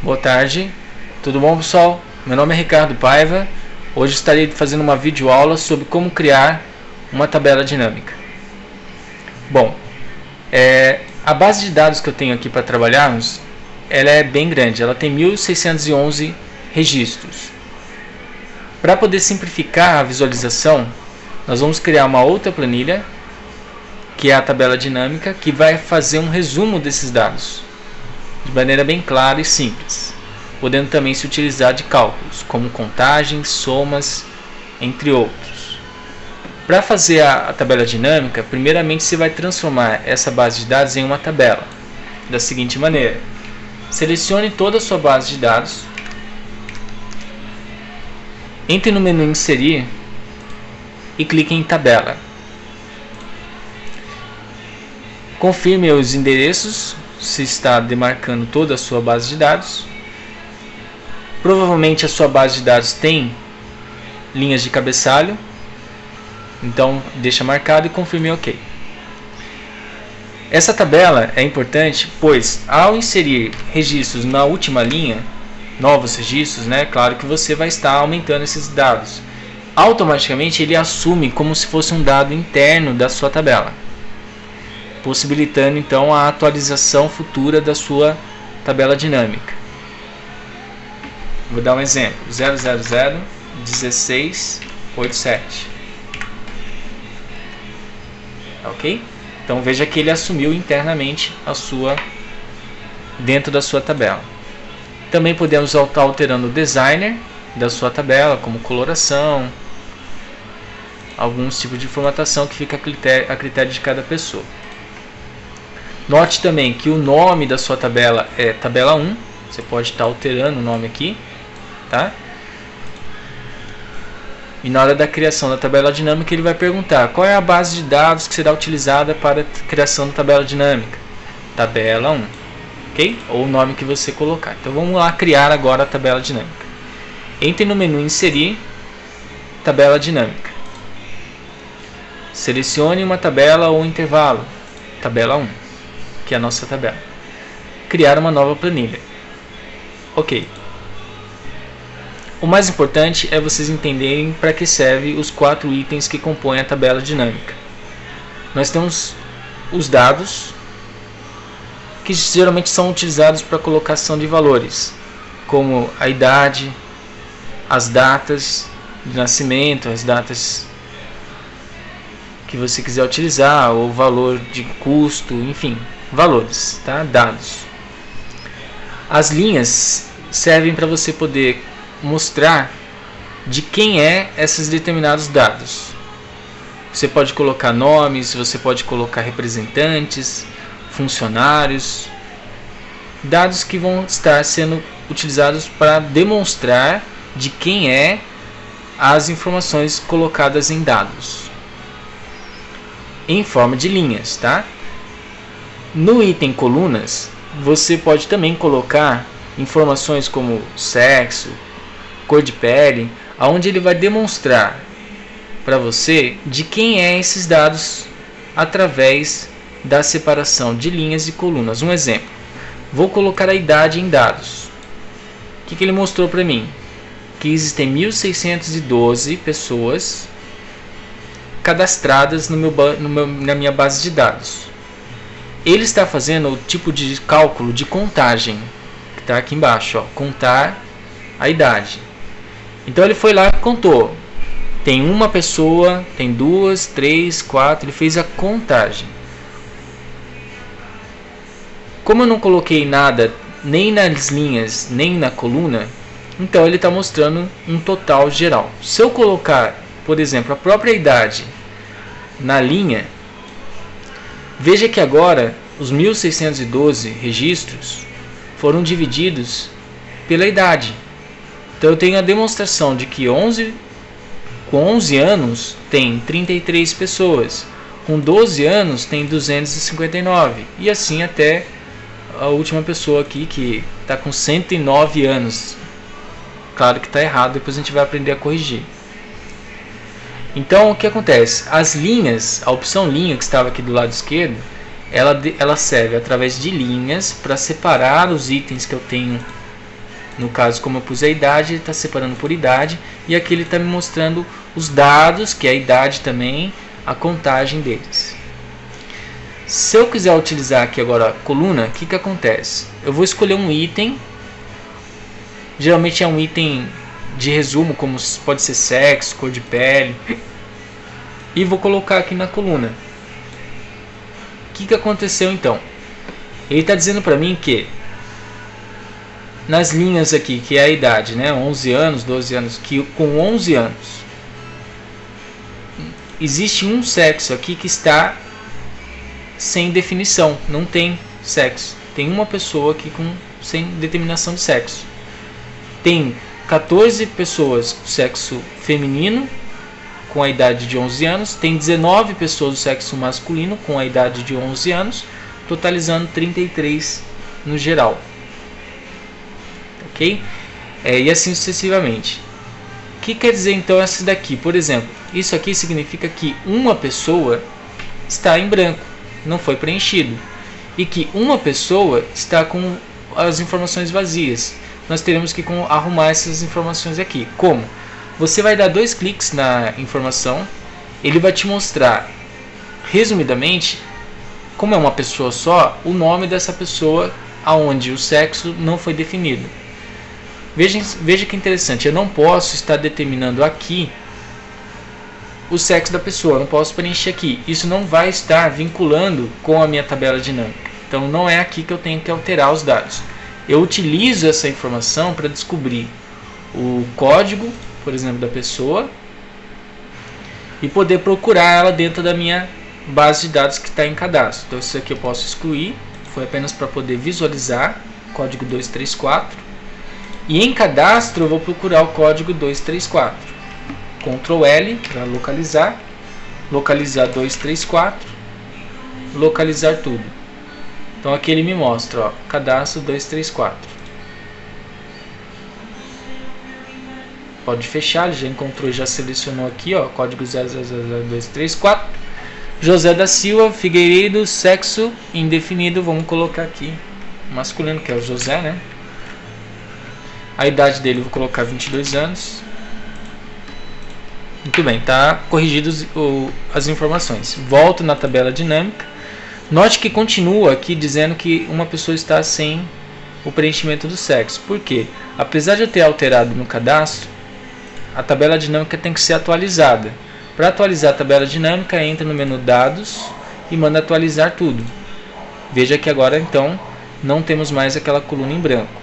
Boa tarde, tudo bom pessoal? Meu nome é Ricardo Paiva. Hoje estarei fazendo uma videoaula sobre como criar uma tabela dinâmica. Bom, a base de dados que eu tenho aqui para trabalharmos, ela é bem grande, ela tem 1611 registros. Para poder simplificar a visualização, nós vamos criar uma outra planilha, que é a tabela dinâmica, que vai fazer um resumo desses dados de maneira bem clara e simples, podendo também se utilizar de cálculos, como contagens, somas, entre outros. Para fazer a tabela dinâmica, primeiramente você vai transformar essa base de dados em uma tabela, da seguinte maneira. Selecione toda a sua base de dados, entre no menu Inserir e clique em Tabela. Confirme os endereços, se está demarcando toda a sua base de dados. Provavelmente a sua base de dados tem linhas de cabeçalho, então deixa marcado e confirme OK. Essa tabela é importante, pois ao inserir registros na última linha, novos registros, claro que você vai estar aumentando esses dados. Automaticamente ele assume como se fosse um dado interno da sua tabela, possibilitando então a atualização futura da sua tabela dinâmica. Vou dar um exemplo: 0001687. Ok? Então veja que ele assumiu internamente dentro da sua tabela. Também podemos estar alterando o designer da sua tabela, como coloração, alguns tipos de formatação que fica a critério de cada pessoa. Note também que o nome da sua tabela é tabela 1, você pode estar alterando o nome aqui, tá? E na hora da criação da tabela dinâmica ele vai perguntar qual é a base de dados que será utilizada para a criação da tabela dinâmica. Tabela 1, ok? Ou o nome que você colocar. Então vamos lá criar agora a tabela dinâmica. Entre no menu Inserir, Tabela dinâmica. Selecione uma tabela ou intervalo, tabela 1, que é a nossa tabela. Criar uma nova planilha. Ok. O mais importante é vocês entenderem para que serve os 4 itens que compõem a tabela dinâmica. Nós temos os dados, que geralmente são utilizados para colocação de valores, como a idade, as datas de nascimento, as datas que você quiser utilizar, ou valor de custo, enfim, valores, tá? Dados. As linhas servem para você poder mostrar de quem é esses determinados dados. Você pode colocar nomes, você pode colocar representantes, funcionários, dados que vão estar sendo utilizados para demonstrar de quem é as informações colocadas em dados, em forma de linhas, tá? No item colunas, você pode também colocar informações como sexo, cor de pele, aonde ele vai demonstrar para você de quem é esses dados através da separação de linhas e colunas. Um exemplo: vou colocar a idade em dados. O que ele mostrou para mim? Que existem 1612 pessoas cadastradas na minha base de dados. Ele está fazendo o tipo de cálculo de contagem, que está aqui embaixo, contar a idade. Então ele foi lá e contou. Tem uma pessoa, tem 2, 3, 4, ele fez a contagem. Como eu não coloquei nada nem nas linhas nem na coluna, então ele está mostrando um total geral. Se eu colocar, por exemplo, a própria idade na linha, veja que agora os 1612 registros foram divididos pela idade. Então eu tenho a demonstração de que com 11 anos tem 33 pessoas, com 12 anos tem 259, e assim até a última pessoa aqui que está com 109 anos. Claro que está errado, depois a gente vai aprender a corrigir. Então o que acontece? As linhas, a opção linha que estava aqui do lado esquerdo, ela serve através de linhas para separar os itens que eu tenho No caso, como eu pus a idade, ele está separando por idade, e aqui ele está me mostrando os dados, que é a idade também, a contagem deles. Se eu quiser utilizar aqui agora a coluna, o que acontece? Eu vou escolher um item, geralmente é um item de resumo, como pode ser sexo, cor de pele, e vou colocar aqui na coluna. O que aconteceu então? Ele está dizendo para mim que nas linhas aqui, que é a idade, né, 11 anos, 12 anos, que com 11 anos existe um sexo aqui que está sem definição, não tem sexo. Tem uma pessoa aqui sem determinação de sexo. Tem 14 pessoas do sexo feminino com a idade de 11 anos, tem 19 pessoas do sexo masculino com a idade de 11 anos, totalizando 33 no geral. Ok? E assim sucessivamente. O que quer dizer então essa daqui? Por exemplo, isso aqui significa que uma pessoa está em branco, não foi preenchido, e que uma pessoa está com as informações vazias. Nós teremos que arrumar essas informações aqui. Como? Você vai dar 2 cliques na informação, ele vai te mostrar, resumidamente, como é uma pessoa só, o nome dessa pessoa, aonde o sexo não foi definido. Veja que interessante, eu não posso estar determinando aqui o sexo da pessoa, não posso preencher aqui. Isso não vai estar vinculando com a minha tabela dinâmica. Então não é aqui que eu tenho que alterar os dados. Eu utilizo essa informação para descobrir o código, por exemplo, da pessoa e poder procurar ela dentro da minha base de dados que está em cadastro. Então isso aqui eu posso excluir, foi apenas para poder visualizar, código 234. E em cadastro eu vou procurar o código 234. Ctrl L para localizar, localizar 234, localizar tudo. Então aqui ele me mostra, ó, cadastro 234. Pode fechar, ele já encontrou, já selecionou aqui, ó, código 000234. José da Silva Figueiredo, sexo indefinido, vamos colocar aqui masculino, que é o José, né? A idade dele eu vou colocar 22 anos. Muito bem, tá corrigido as informações. Volto na tabela dinâmica. Note que continua aqui dizendo que uma pessoa está sem o preenchimento do sexo. Por quê? Apesar de eu ter alterado no cadastro, a tabela dinâmica tem que ser atualizada. Para atualizar a tabela dinâmica, entra no menu Dados e manda atualizar tudo. Veja que agora então não temos mais aquela coluna em branco.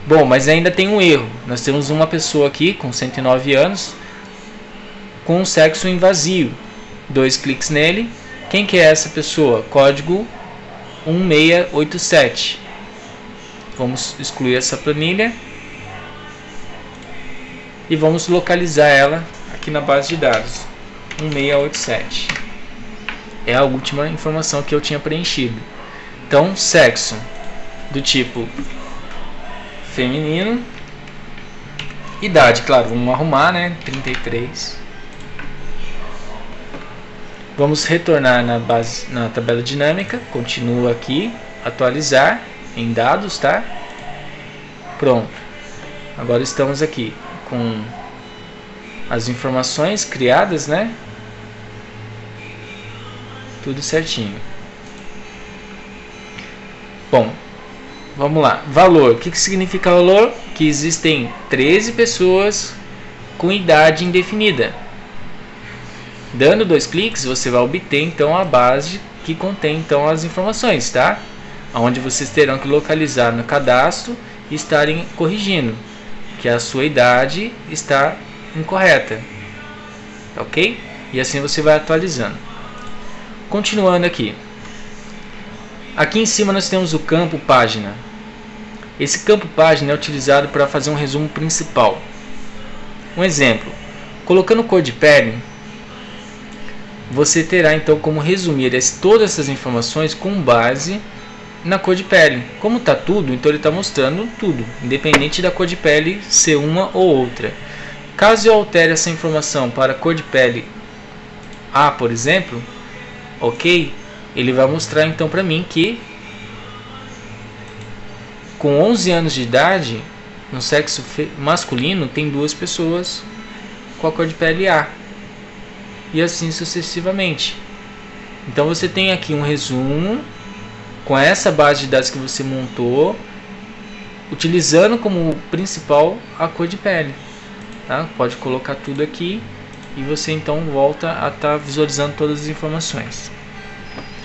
Bom, mas ainda tem um erro. Nós temos uma pessoa aqui com 109 anos com um sexo em vazio. 2 cliques nele. Quem que é essa pessoa? Código 1687. Vamos excluir essa planilha e vamos localizar ela aqui na base de dados. 1687. É a última informação que eu tinha preenchido. Então, sexo do tipo feminino. Idade, claro, vamos arrumar, né? 33. Vamos retornar na tabela dinâmica. Continua aqui, atualizar em dados, tá? Pronto. Agora estamos aqui com as informações criadas, né? Tudo certinho. Bom, vamos lá. Valor. O que significa valor? Que existem 13 pessoas com idade indefinida. Dando 2 cliques, você vai obter então a base que contém então as informações, tá? Onde vocês terão que localizar no cadastro e estarem corrigindo que a sua idade está incorreta, ok? E assim você vai atualizando. Continuando aqui. Aqui em cima nós temos o campo página. Esse campo página é utilizado para fazer um resumo principal. Um exemplo, colocando cor de pele, você terá então como resumir todas essas informações com base na cor de pele. Como está tudo, então ele está mostrando tudo, independente da cor de pele ser uma ou outra. Caso eu altere essa informação para cor de pele A, por exemplo, ok, ele vai mostrar então para mim que com 11 anos de idade no sexo masculino tem 2 pessoas com a cor de pele A, e assim sucessivamente. Então você tem aqui um resumo com essa base de dados que você montou, utilizando como principal a cor de pele, tá? Pode colocar tudo aqui e você então volta a estar visualizando todas as informações.